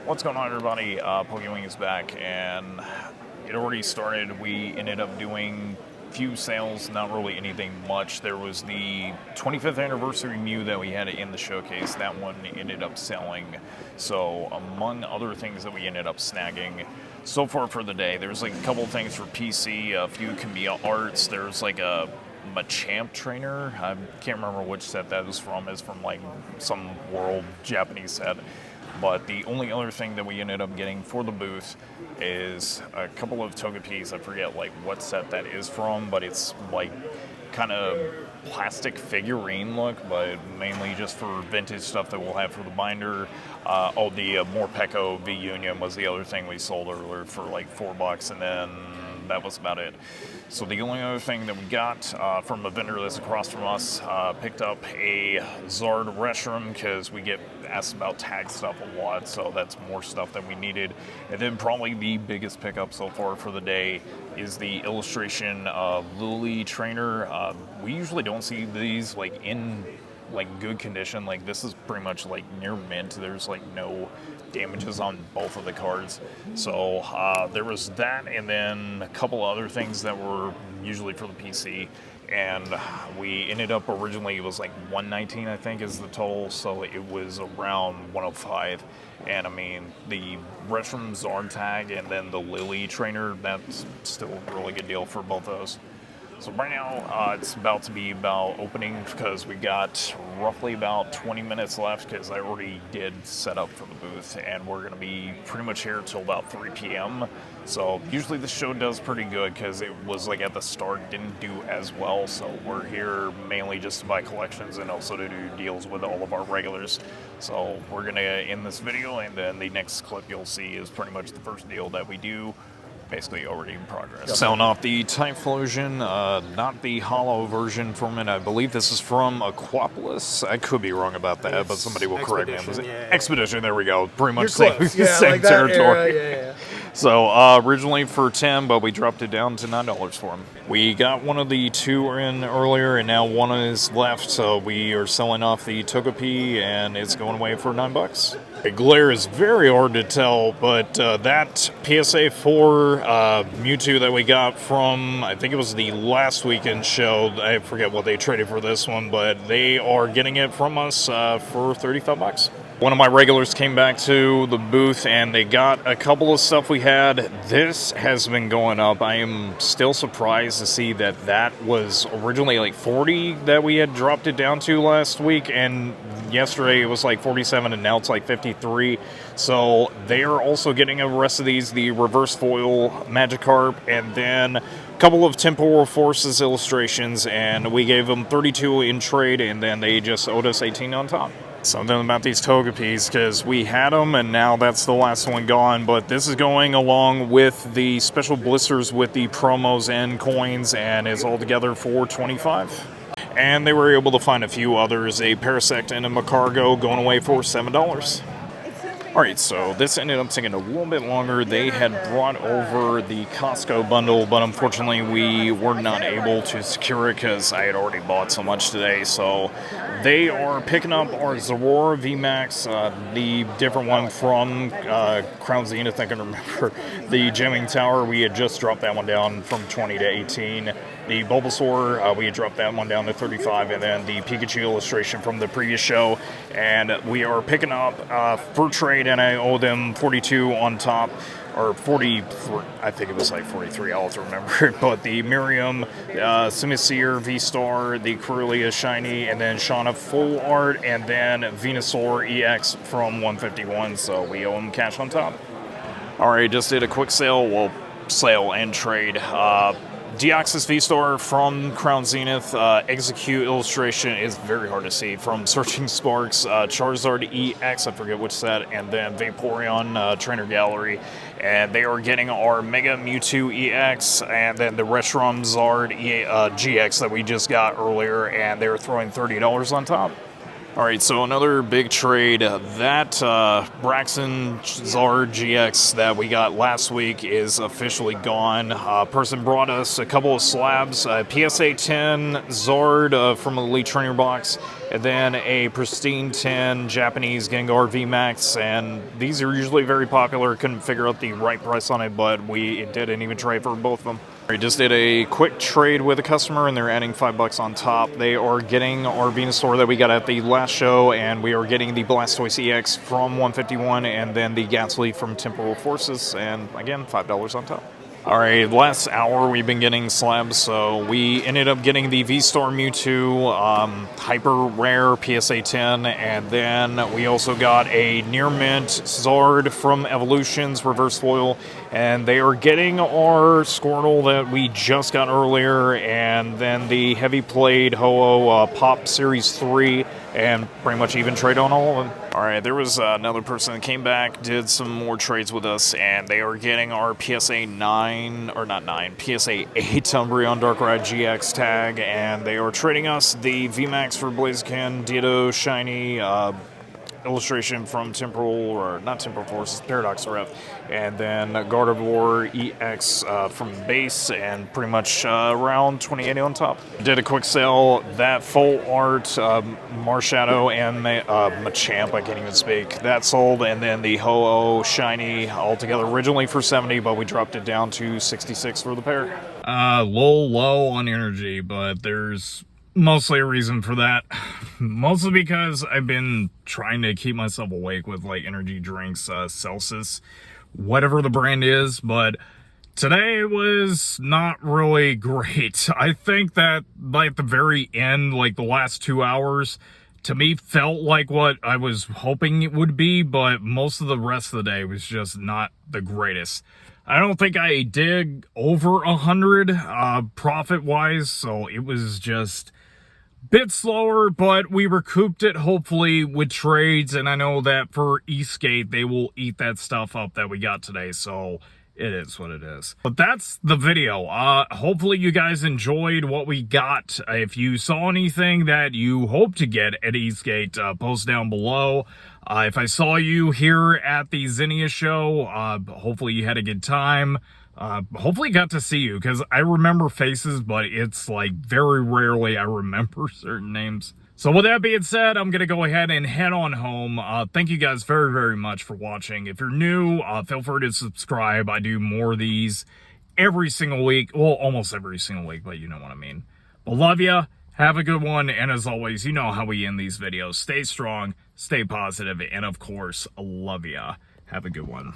What's going on, everybody? Pokéwings is back, and it already started. We ended up doing few sales, not really anything much. There was the 25th anniversary Mew that we had in the showcase. That one ended up selling. So among other things that we ended up snagging so far for the day, there's like a couple things for PC, a few Camilla arts. There's like a Machamp trainer. I can't remember which set that is from. It's from like some world Japanese set. But the only other thing that we ended up getting for the booth is a couple of Togepis. I forget like what set that is from, but it's like kind of plastic figurine look, but mainly just for vintage stuff that we'll have for the binder. The Morpeko V Union was the other thing we sold earlier for like $4, and then that was about it. So the only other thing that we got from a vendor that's across from us, picked up a Zard Restroom because we get asked about tag stuff a lot, so that's more stuff that we needed. And then probably the biggest pickup so far for the day is the illustration Lily trainer. We usually don't see these like in like good condition. Like this is pretty much like near mint. There's like no damages on both of the cards. So there was that, and then a couple other things that were usually for the PC. And we ended up originally, it was like 119 I think is the total, so it was around 105. And I mean, the Restroom Zard tag and then the Lily trainer, that's still a really good deal for both those. So right now, it's about to be about opening because we got roughly about 20 minutes left because I already did set up for the booth, and we're going to be pretty much here till about 3 p.m. So usually the show does pretty good because it was like at the start didn't do as well. So we're here mainly just to buy collections and also to do deals with all of our regulars. So we're going to end this video, and then the next clip you'll see is pretty much the first deal that we do. Basically already in progress. Yep. Selling off the Typhlosion, not the hollow version from it. I believe this is from Aquapolis. I could be wrong about that, but somebody will correct me. Expedition, there we go. Pretty much same like territory. Yeah. So originally for 10, but we dropped it down to $9 for them. We got one of the two in earlier, and now one is left. So we are selling off the Togepi, and it's going away for $9. The glare is very hard to tell, but that PSA 4 Mewtwo that we got from, I think it was the last weekend show, I forget what they traded for this one, but they are getting it from us for $35. One of my regulars came back to the booth and they got a couple of stuff we had. This has been going up. I am still surprised to see that that was originally like 40 that we had dropped it down to last week, and yesterday it was like 47 and now it's like 53. So they are also getting the rest of these, the reverse foil Magikarp, and then a couple of Temporal Forces illustrations, and we gave them 32 in trade, and then they just owed us 18 on top. Something about these Togepis, because we had them and now that's the last one gone, but this is going along with the special blisters with the promos and coins, and it's all together for $25. And they were able to find a few others, a Parasect and a Macargo, going away for $7. Alright, so this ended up taking a little bit longer. They had brought over the Costco bundle, but unfortunately we were not able to secure it because I had already bought so much today. So they are picking up our Zorora VMAX, the different one from Crown Zenith. I can remember the Jamming Tower. We had just dropped that one down from 20 to 18. The Bulbasaur, we had dropped that one down to 35, and then the Pikachu illustration from the previous show. And we are picking up for trade, and I owe them 42 on top, or 40, I think it was like 43, I'll have to remember it. But the Miriam, Simisear, V-Star, the Corellia Shiny, and then Shauna Full Art, and then Venusaur EX from 151, so we owe them cash on top. Alright, just did a quick sale, well, sale and trade. Deoxys V-Star from Crown Zenith, Execute illustration is very hard to see from Searching Sparks, Charizard EX, I forget which set, and then Vaporeon Trainer Gallery. And they are getting our Mega Mewtwo EX, and then the Reshiram Zard GX that we just got earlier, and they're throwing $30 on top. Alright, so another big trade. That Braxton Zard GX that we got last week is officially gone. Person brought us a couple of slabs, PSA 10 Zard from the Elite Trainer box, and then a pristine tin Japanese Gengar VMAX, and these are usually very popular. Couldn't figure out the right price on it, but it did an even trade for both of them. We just did a quick trade with a customer, and they're adding $5 on top. They are getting our Venusaur that we got at the last show, and we are getting the Blastoise EX from 151, and then the Ghastly from Temporal Forces, and again, $5 on top. Alright, last hour we've been getting slabs, so we ended up getting the V-Star Mewtwo, Hyper Rare PSA 10, and then we also got a Near Mint Zard from Evolutions Reverse Foil, and they are getting our Squirtle that we just got earlier, and then the Heavy Played Ho-Oh Pop Series 3, and pretty much even trade on all of them. Alright, there was another person that came back, did some more trades with us, and they are getting our PSA 9, or not 9, PSA 8 Umbreon Darkrai GX tag, and they are trading us the VMAX for Blaziken, Ditto, Shiny, illustration from Temporal, or not Temporal Forces, Paradox Ref, and then Gardevoir EX from base, and pretty much around 2080 on top. Did a quick sale, that full art Marshadow and Machamp, I can't even speak, that sold, and then the Ho-Oh Shiny altogether originally for 70, but we dropped it down to 66 for the pair. Little low on energy, but there's mostly a reason for that. Mostly because I've been trying to keep myself awake with like energy drinks, Celsius, whatever the brand is, but today was not really great. I think that like at the very end, like the last 2 hours, to me felt like what I was hoping it would be, but most of the rest of the day was just not the greatest. I don't think I did over 100 profit-wise, so it was just bit slower, but we recouped it hopefully with trades, and I know that for Eastgate they will eat that stuff up that we got today, so it is what it is. But that's the video. Hopefully you guys enjoyed what we got. If you saw anything that you hope to get at Eastgate, post down below. If I saw you here at the Xenia show, hopefully you had a good time. Hopefully got to see you, because I remember faces, but it's like very rarely I remember certain names. So with that being said, I'm going to go ahead and head on home. Thank you guys very, very much for watching. If you're new, feel free to subscribe. I do more of these every single week. Well, almost every single week, but you know what I mean. But love ya. Have a good one. And as always, you know how we end these videos. Stay strong, stay positive, and of course, love ya. Have a good one.